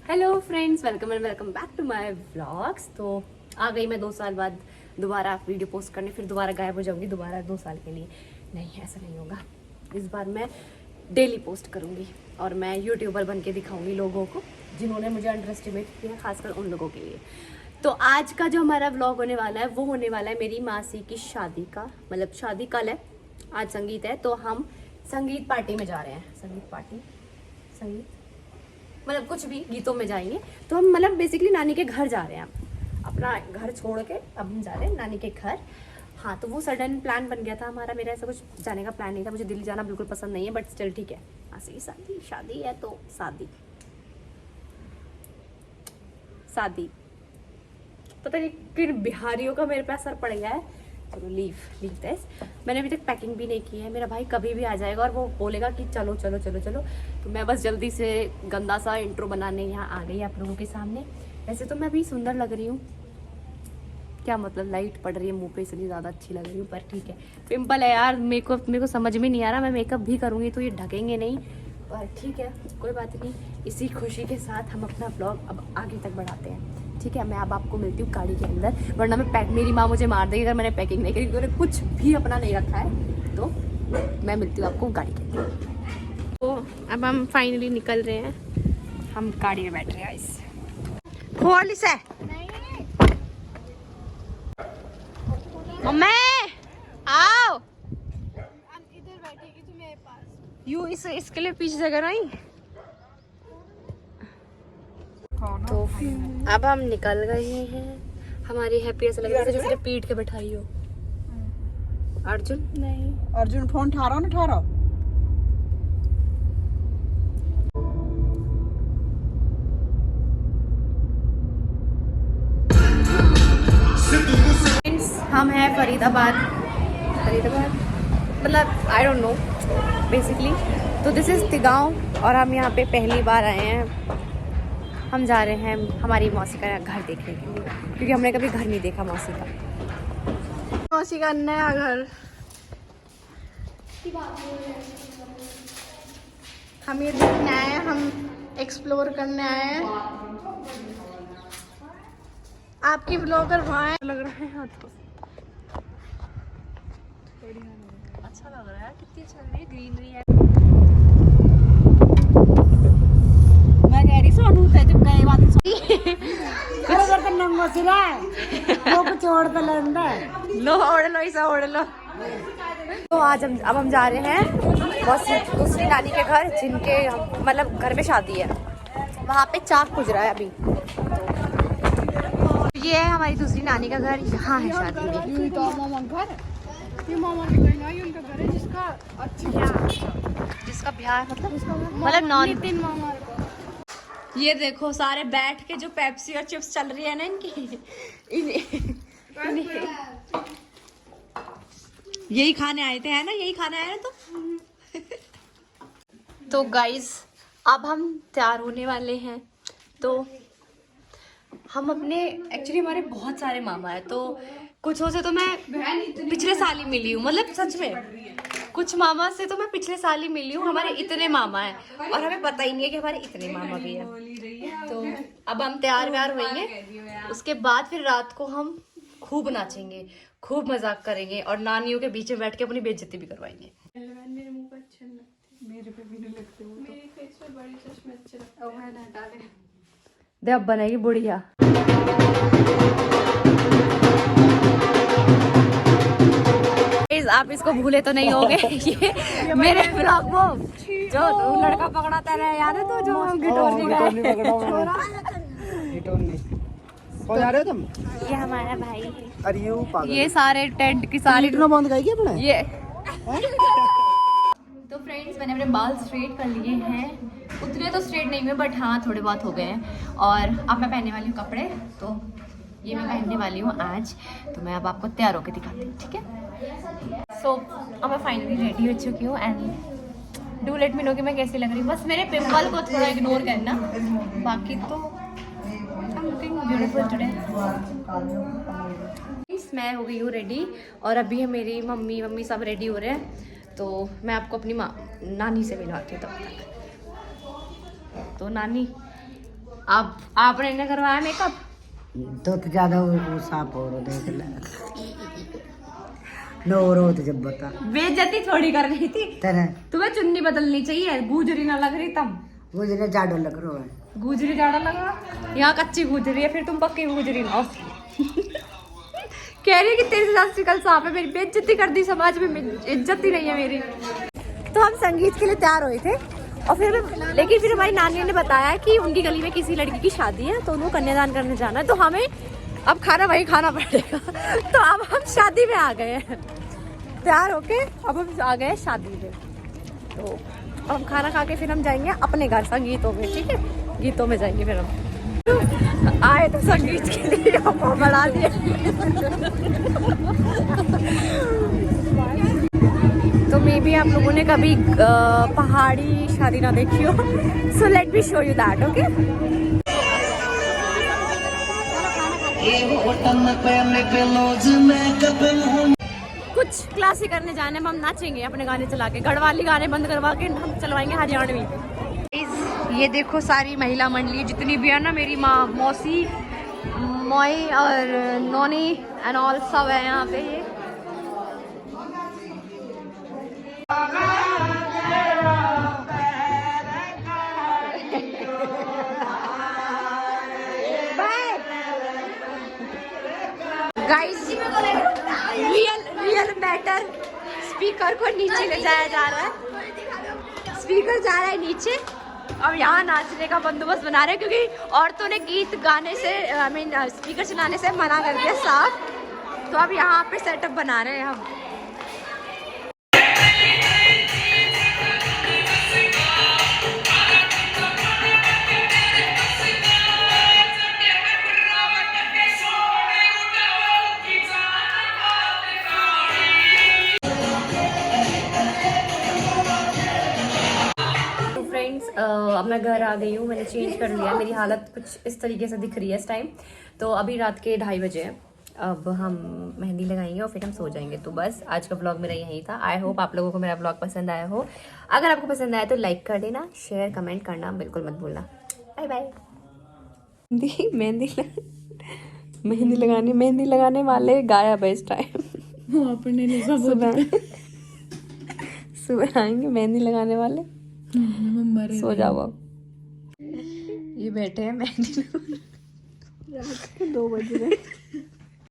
Hello friends, welcome and welcome back to my vlogs. तो आ गई मैं 2 साल बाद दोबारा वीडियो पोस्ट करने, फिर दोबारा गायब हो जाऊंगी दोबारा 2 साल के लिए। नहीं, ऐसा नहीं होगा। इस बार मैं डेली पोस्ट करूंगी और मैं यूट्यूबर बन के दिखाऊंगी लोगों को जिन्होंने मुझे अंडर एस्टिमेट किया, खासकर उन लोगों के लिए। तो आज का जो हमारा व्लॉग होने वाला है वो होने वाला है मेरी मासी की शादी का। मतलब शादी कल है, आज संगीत है, तो हम संगीत पार्टी में जा रहे हैं। संगीत पार्टी, संगीत मतलब कुछ भी गीतों में जाएंगे। तो हम मतलब बेसिकली नानी के घर जा रहे हैं। अपना घर छोड़ के अब हम जा रहे हैं नानी के घर। हाँ, तो वो सडन प्लान बन गया था हमारा। मेरा ऐसा कुछ जाने का प्लान नहीं था, मुझे दिल्ली जाना बिल्कुल पसंद नहीं है, बट स्टिल ठीक है। ऐसी शादी शादी है तो शादी शादी पता नहीं किन बिहारियों का मेरे पे असर पड़ गया है। चलो लीव दिस। मैंने अभी तक पैकिंग भी नहीं की है। मेरा भाई कभी भी आ जाएगा और वो बोलेगा कि चलो चलो चलो चलो। तो मैं बस जल्दी से गंदा सा इंट्रो बनाने यहाँ आ गई आप लोगों के सामने। वैसे तो मैं अभी सुंदर लग रही हूँ, क्या मतलब लाइट पड़ रही है मुंह पे इसलिए ज़्यादा अच्छी लग रही हूँ, पर ठीक है। पिंपल है यार, मेरे को समझ में नहीं आ रहा। मैं मेकअप भी करूँगी तो ये ढकेंगे नहीं, पर ठीक है, कोई बात नहीं। इसी खुशी के साथ हम अपना ब्लॉग अब आगे तक बढ़ाते हैं। ठीक है, मैं अब आपको मिलती हूँ गाड़ी के अंदर, वरना मेरी माँ मुझे मार देगी अगर मैंने पैकिंग नहीं करी, क्योंकि कुछ भी अपना नहीं रखा है। तो मैं मिलती हूँ आपको गाड़ी के अंदर। तो अब हम फाइनली निकल रहे हैं, हम गाड़ी में बैठ रहे हैं। इस खोल इसे मम्मी, आओ इधर बैठेगी तू मेरे पास। यू इसके लिए पीछे जगह नहीं। तो अब हम निकल गए हैं। हमारी हैप्पी ऐसा लग रहा है जैसे पीठ के बैठाई हो। अर्जुन नहीं, अर्जुन फोन ठारो ना ठारो। हम हैं फरीदाबाद मतलब आई डोंट नो बेसिकली। तो दिस इज़ तिगांव और हम यहाँ पे पहली बार आए हैं। हम जा रहे हैं हमारी मौसी का घर देखने के लिए, क्योंकि हमने कभी घर नहीं देखा मौसी का। मौसी का नया घर। हम ये देखने आए हैं, हम एक्सप्लोर करने आए हैं। आपकी ब्लॉगर वहाँ है। लग रहा है हाथों अच्छा लग रहा है, कितनी अच्छी लग रही है, ग्रीनरी है। मैं कह रही सोनू थे जब गए बात कर करना मसला है वो कुछ और कर लेंदा लो ओढ़ लो, इसे ओढ़ लो। तो आज हम जा रहे हैं मौसी दूसरी नानी के घर, जिनके मतलब घर में शादी है। वहाँ पे चाक गुज रहा है अभी। तो ये है हमारी दूसरी नानी का घर, यहाँ है शादी में। ये तो मामा घर, ये मामा के घर नहीं, उनका घर है जिसका ब्याह मतलब नॉन। नितिन मामा का। ये देखो सारे बैठ के जो पेप्सी और चिप्स चल रही है ना इनकी, यही खाने आए थे, है ना, यही खाने आए ना। तो गाइस अब हम तैयार होने वाले हैं। तो हम अपने एक्चुअली हमारे बहुत सारे मामा है, तो कुछों से तो मैं पिछले साल ही मिली हूँ, मतलब सच में कुछ मामा से तो मैं पिछले साल ही मिली हूँ। हमारे इतने मामा हैं और हमें पता ही नहीं है कि हमारे इतने मामा भी हैं। तो अब हम तैयार व्यार होंगे, उसके बाद फिर रात को हम खूब नाचेंगे, खूब मजाक करेंगे और नानियों के बीच में बैठ के अपनी बेइज्जती भी करवाएंगे। मेरे मुंह पे अच्छे नहीं लगते, मेरे पे भी नहीं लगते वो। मेरे फेस पे बड़े चश्मे अच्छे लगते हैं। मैंने हटा ले दे अब बनेगी बुढ़िया। आप इसको भूले तो नहीं होगे ये मेरे ब्लॉग वो जो लड़का पकड़ाता रहे, याद है तो जो हम गिटोरनी हो जा रहे हो तुम। ये हमारा भाई है। अरे यू पागल, ये सारे टेंट की सारी इतना बंद गई क्या अपने ये। तो फ्रेंड्स मैंने अपने बाल स्ट्रेट कर लिए हैं, उतने तो स्ट्रेट नहीं हुए बट हाँ थोड़े बहुत हो गए हैं। और अब मैं पहनने वाली हूँ कपड़े, तो ये मैं पहनने वाली हूँ आज। तो मैं अब आपको तैयार होकर दिखाती हूँ, ठीक है। सो अब मैं फाइनली रेडी हो चुकी हूँ and do let me know कि मैं कैसी लग रही हूँ। बस मेरे पिंपल को थोड़ा इग्नोर करना, बाकी तो I am looking beautiful today. मैं हो गई हूँ रेडी और अभी है मेरी मम्मी सब रेडी हो रहे हैं। तो मैं आपको अपनी नानी से मिलवाती हूँ तब तक। तो नानी अब आपने इन्हें करवाया मेकअप? तो ज्यादा वो सांप हो रहा देख ले नो रो तो जब बता बेइज्जती थोड़ी कर रही थी। तेरे तुम्हें चुन्नी बदलनी चाहिए, गुजरी ना लग रही तब। वो जगह जाडो लग रहा है। गुजरी ज्यादा लग रहा, यहाँ कच्ची गुजरी है, फिर तुम पक्की गुजरी ना हो। कह रही है कि तेरे से ज्यादा शिकल सांप है, मेरी बेइज्जती कर दी समाज में, इज्जत ही नहीं है मेरी। तो हम संगीत के लिए तैयार हुए थे और लेकिन फिर हमारी नानी ने बताया कि उनकी गली में किसी लड़की की शादी है तो उनको कन्यादान करने जाना है, तो हमें अब खाना वही खाना पड़ेगा। तो अब हम शादी में आ गए हैं तैयार होके, अब हम आ गए शादी में। तो अब हम खाना खा के फिर हम जाएंगे अपने घर संगीतों में, ठीक है? गीतों में जाएंगे फिर हम। आए तो संगीत के लिए बढ़ा दिया। तो मे बी आप लोगों ने कभी पहाड़ी शादी ना देखी हो, so let me show you that, okay? कुछ क्लासिक करने जाने में हम नाचेंगे अपने गाने चला के, गढ़वाली गाने बंद करवा के हम चलवाएंगे हरियाणवी। ये देखो सारी महिला मंडली जितनी भी है ना, मेरी माँ, मौसी, मोई और नोनी एंड ऑल सब है यहाँ पे। ये गाइस रियल मैटर, स्पीकर को नीचे ले जाया जा रहा है, स्पीकर जा रहा है नीचे। अब यहाँ नाचने का बंदोबस्त बना रहे हैं क्योंकि औरतों ने गीत गाने से आई मीन स्पीकर चलाने से मना कर दिया साफ। तो अब यहाँ पे सेटअप बना रहे हैं हम। अब मैं घर आ गई हूँ, मैंने चेंज कर लिया, मेरी हालत कुछ इस तरीके से दिख रही है इस टाइम। तो अभी रात के 2:30 बजे हैं, अब हम मेहंदी लगाएंगे और फिर हम सो जाएंगे। तो बस आज का ब्लॉग मेरा यही था। आई होप आप लोगों को मेरा ब्लॉग पसंद आया हो। अगर आपको पसंद आया तो लाइक कर देना, शेयर कमेंट करना बिल्कुल मत भूलना। Bye bye. मेहंदी लगाने वाले गायब है इस टाइम। अपने सुबह आएंगे मेहंदी लगाने वाले। सो जाओ अब। ये बैठे हैं मेहंदी 2 बज रहे।